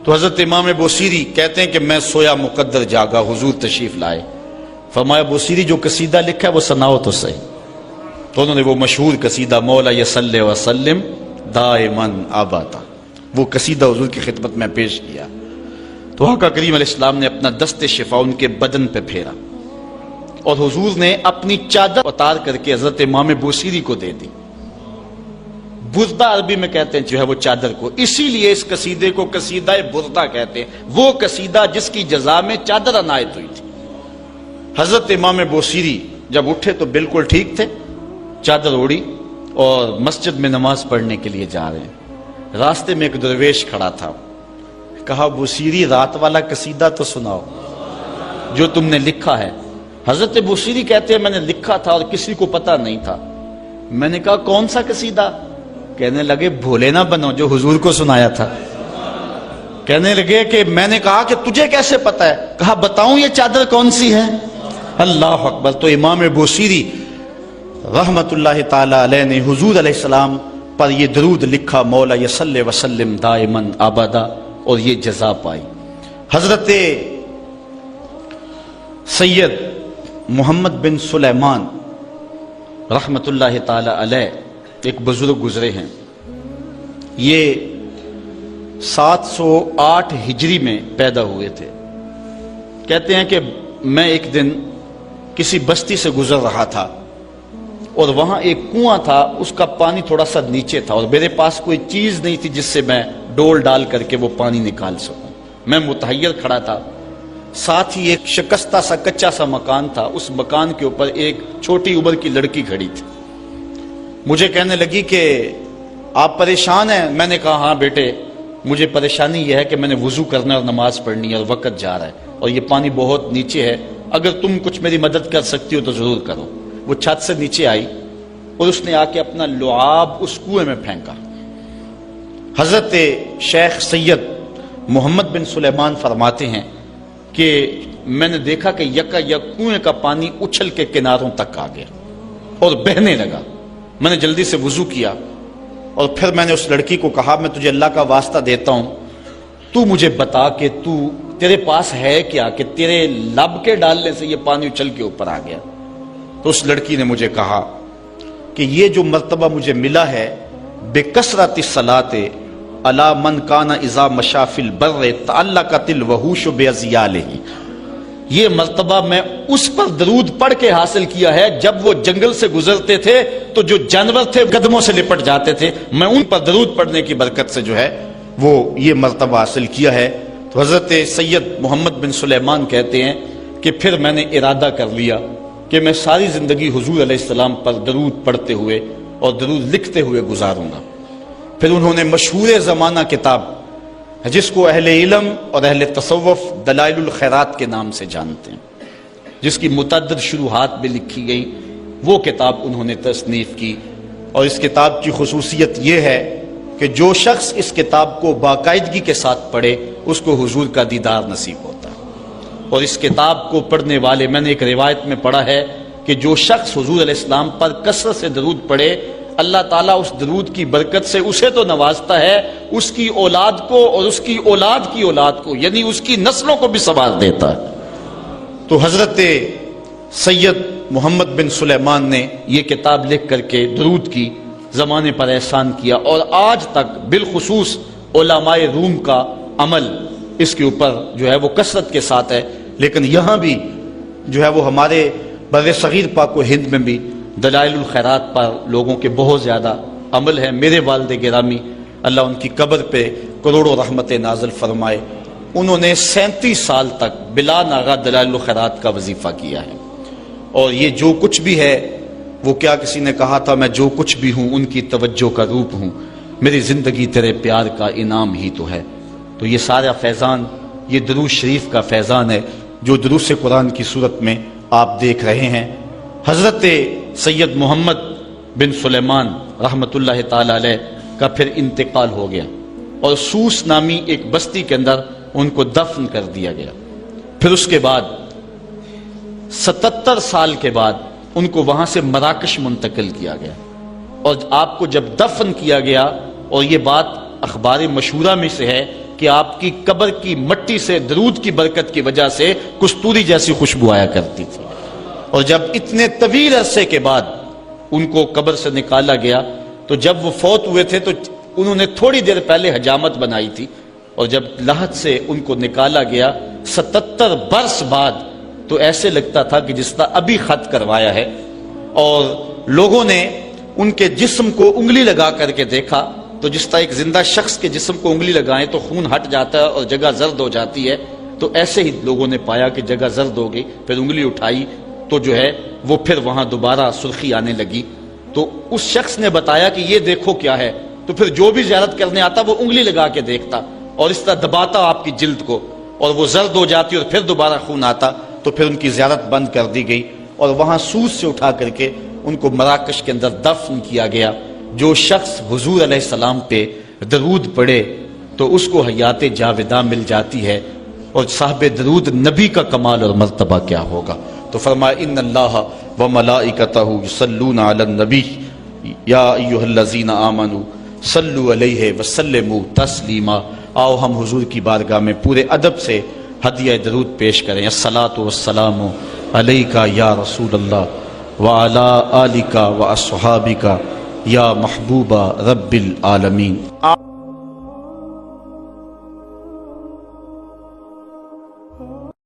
Speaker 1: تو حضرت امام بوصیری کہتے ہیں کہ میں سویا مقدر جاگا، حضور تشریف لائے، فرمایا بوصیری جو قصیدہ لکھا ہے وہ سناؤ تو صحیح۔ تو انہوں نے وہ مشہور قصیدہ مولا یصلی وسلم دائماً ابدا، وہ قصیدہ حضور کی خدمت میں پیش کیا۔ تو آقا کریم علیہ السلام نے اپنا دست شفا ان کے بدن پہ پھیرا، اور حضور نے اپنی چادر اتار کر کے حضرت امام بوصیری کو دے دی۔ بردہ عربی میں کہتے ہیں جو ہے وہ چادر کو، اسی لیے اس قصیدے کو قصیدہ بردہ کہتے ہیں، وہ قصیدہ جس کی جزا میں چادر عنایت ہوئی تھی۔ حضرت امام بوصیری جب اٹھے تو بالکل ٹھیک تھے، چادر اوڑی اور مسجد میں نماز پڑھنے کے لیے جا رہے ہیں۔ راستے میں ایک درویش کھڑا تھا، کہا بوصیری رات والا قصیدہ تو سناؤ جو تم نے لکھا ہے۔ حضرت بوصیری کہتے ہیں میں نے لکھا تھا اور کسی کو پتہ نہیں تھا۔ میں نے کہا کون سا قصیدہ؟ کہنے لگے بھولے نہ بنو جو حضور کو سنایا تھا۔ کہنے لگے کہ میں نے کہا کہ تجھے کیسے پتا ہے؟ کہا بتاؤں یہ چادر کون سی ہے؟ اللہ اکبر! تو امام بوصیری رحمت اللہ تعالی علیہ نے حضور علیہ السلام پر یہ درود لکھا، مولا یصلی وسلم دائما ابدا، اور یہ جزا پائی۔ حضرت سید محمد بن سلیمان رحمت اللہ تعالی علیہ ایک بزرگ گزرے ہیں، یہ 708 ہجری میں پیدا ہوئے تھے۔ کہتے ہیں کہ میں ایک دن کسی بستی سے گزر رہا تھا اور وہاں ایک کنواں تھا، اس کا پانی تھوڑا سا نیچے تھا، اور میرے پاس کوئی چیز نہیں تھی جس سے میں ڈول ڈال کر کے وہ پانی نکال سکوں۔ میں متحیر کھڑا تھا، ساتھ ہی ایک شکستہ سا کچا سا مکان تھا، اس مکان کے اوپر ایک چھوٹی عمر کی لڑکی کھڑی تھی۔ مجھے کہنے لگی کہ آپ پریشان ہیں؟ میں نے کہا ہاں بیٹے، مجھے پریشانی یہ ہے کہ میں نے وضو کرنا اور نماز پڑھنی ہے اور وقت جا رہا ہے اور یہ پانی بہت نیچے ہے، اگر تم کچھ میری مدد کر سکتی ہو تو ضرور کرو۔ وہ چھت سے نیچے آئی اور اس نے آ کے اپنا لعاب اس کنویں میں پھینکا۔ حضرت شیخ سید محمد بن سلیمان فرماتے ہیں کہ میں نے دیکھا کہ یکا یک کنویں کا پانی اچھل کے کناروں تک آ گیا اور بہنے لگا۔ میں نے جلدی سے وضو کیا اور پھر میں نے اس لڑکی کو کہا میں تجھے اللہ کا واسطہ دیتا ہوں، تو مجھے بتا کہ تیرے پاس ہے کیا کہ تیرے لب کے ڈالنے سے یہ پانی اچھل کے اوپر آ گیا؟ تو اس لڑکی نے مجھے کہا کہ یہ جو مرتبہ مجھے ملا ہے بکثرت الصلاۃ علی من کان اذا مشى فی البر تعلقت الوحوش باذیالہ، یہ مرتبہ میں اس پر درود پڑھ کے حاصل کیا ہے جب وہ جنگل سے گزرتے تھے تو جو جانور تھے قدموں سے لپٹ جاتے تھے، میں ان پر درود پڑھنے کی برکت سے جو ہے وہ یہ مرتبہ حاصل کیا ہے۔ تو حضرت سید محمد بن سلیمان کہتے ہیں کہ پھر میں نے ارادہ کر لیا کہ میں ساری زندگی حضور علیہ السلام پر درود پڑھتے ہوئے اور درود لکھتے ہوئے گزاروں گا۔ پھر انہوں نے مشہور زمانہ کتاب جس کو اہل علم اور اہل تصوف دلائل الخیرات کے نام سے جانتے ہیں، جس کی متعدد شروحات بھی لکھی گئی، وہ کتاب انہوں نے تصنیف کی۔ اور اس کتاب کی خصوصیت یہ ہے کہ جو شخص اس کتاب کو باقاعدگی کے ساتھ پڑھے اس کو حضور کا دیدار نصیب ہوتا ہے۔ اور اس کتاب کو پڑھنے والے، میں نے ایک روایت میں پڑھا ہے کہ جو شخص حضور علیہ السلام پر کثرت سے درود پڑھے، اللہ تعالیٰ اس درود کی برکت سے اسے تو نوازتا ہے، اس کی اولاد کو اور اس کی اولاد کی اولاد کو، یعنی اس کی نسلوں کو بھی سنوار دیتا ہے۔ تو حضرت سید محمد بن سلیمان نے یہ کتاب لکھ کر کے درود کی زمانے پر احسان کیا، اور آج تک بالخصوص علماء روم کا عمل اس کے اوپر جو ہے وہ کثرت کے ساتھ ہے۔ لیکن یہاں بھی جو ہے وہ ہمارے بر صغیر پاک و ہند میں بھی دلائل الخیرات پر لوگوں کے بہت زیادہ عمل ہے۔ میرے والد گرامی اللہ ان کی قبر پہ کروڑوں رحمت نازل فرمائے، انہوں نے 37 سال تک بلا ناغہ دلائل الخیرات کا وظیفہ کیا ہے۔ اور یہ جو کچھ بھی ہے، وہ کیا کسی نے کہا تھا میں جو کچھ بھی ہوں ان کی توجہ کا روپ ہوں، میری زندگی تیرے پیار کا انعام ہی تو ہے۔ تو یہ سارا فیضان یہ درود شریف کا فیضان ہے جو دروس قرآن کی صورت میں آپ دیکھ رہے ہیں۔ حضرت سید محمد بن سلیمان رحمت اللہ تعالی علیہ کا پھر انتقال ہو گیا اور سوس نامی ایک بستی کے اندر ان کو دفن کر دیا گیا۔ پھر اس کے بعد 77 سال کے بعد ان کو وہاں سے مراکش منتقل کیا گیا، اور آپ کو جب دفن کیا گیا، اور یہ بات اخبار مشہورہ میں سے ہے کہ آپ کی قبر کی مٹی سے درود کی برکت کی وجہ سے کستوری جیسی خوشبو آیا کرتی تھی، اور جب اتنے طویل عرصے کے بعد ان کو قبر سے نکالا گیا تو جب وہ فوت ہوئے تھے تو انہوں نے تھوڑی دیر پہلے حجامت بنائی تھی، اور جب لحد سے ان کو نکالا گیا 77 برس بعد تو ایسے لگتا تھا کہ جس طرح ابھی خط کروایا ہے، اور لوگوں نے ان کے جسم کو انگلی لگا کر کے دیکھا تو جس طرح ایک زندہ شخص کے جسم کو انگلی لگائیں تو خون ہٹ جاتا ہے اور جگہ زرد ہو جاتی ہے، تو ایسے ہی لوگوں نے پایا کہ جگہ زرد ہو گئی، پھر انگلی اٹھائی تو جو ہے وہ پھر وہاں دوبارہ سرخی آنے لگی۔ تو اس شخص نے بتایا کہ یہ دیکھو کیا ہے، تو پھر جو بھی زیارت کرنے آتا وہ انگلی لگا کے دیکھتا اور اس طرح دباتا آپ کی جلد کو، اور وہ زرد ہو جاتی اور پھر دوبارہ خون آتا، تو پھر ان کی زیارت بند کر دی گئی، اور وہاں سوس سے اٹھا کر کے ان کو مراکش کے اندر دفن کیا گیا۔ جو شخص حضور علیہ السلام پہ درود پڑھے تو تو اس کو حیات جاوداں مل جاتی ہے، اور صاحب درود نبی کا کمال اور مرتبہ کیا ہوگا؟ تو فرمایا ان اللہ و ملائکتہ یصلون علی النبی یا ایھا الذین آمنوا صلوا علیہ وسلموا تسلیما۔ آؤ ہم حضور کی بارگاہ میں پورے ادب سے ہدیہ درود پیش کریں۔ الصلاۃ والسلام علیک یا رسول اللہ وعلی آلک واصحابک یا محبوب رب العالمین۔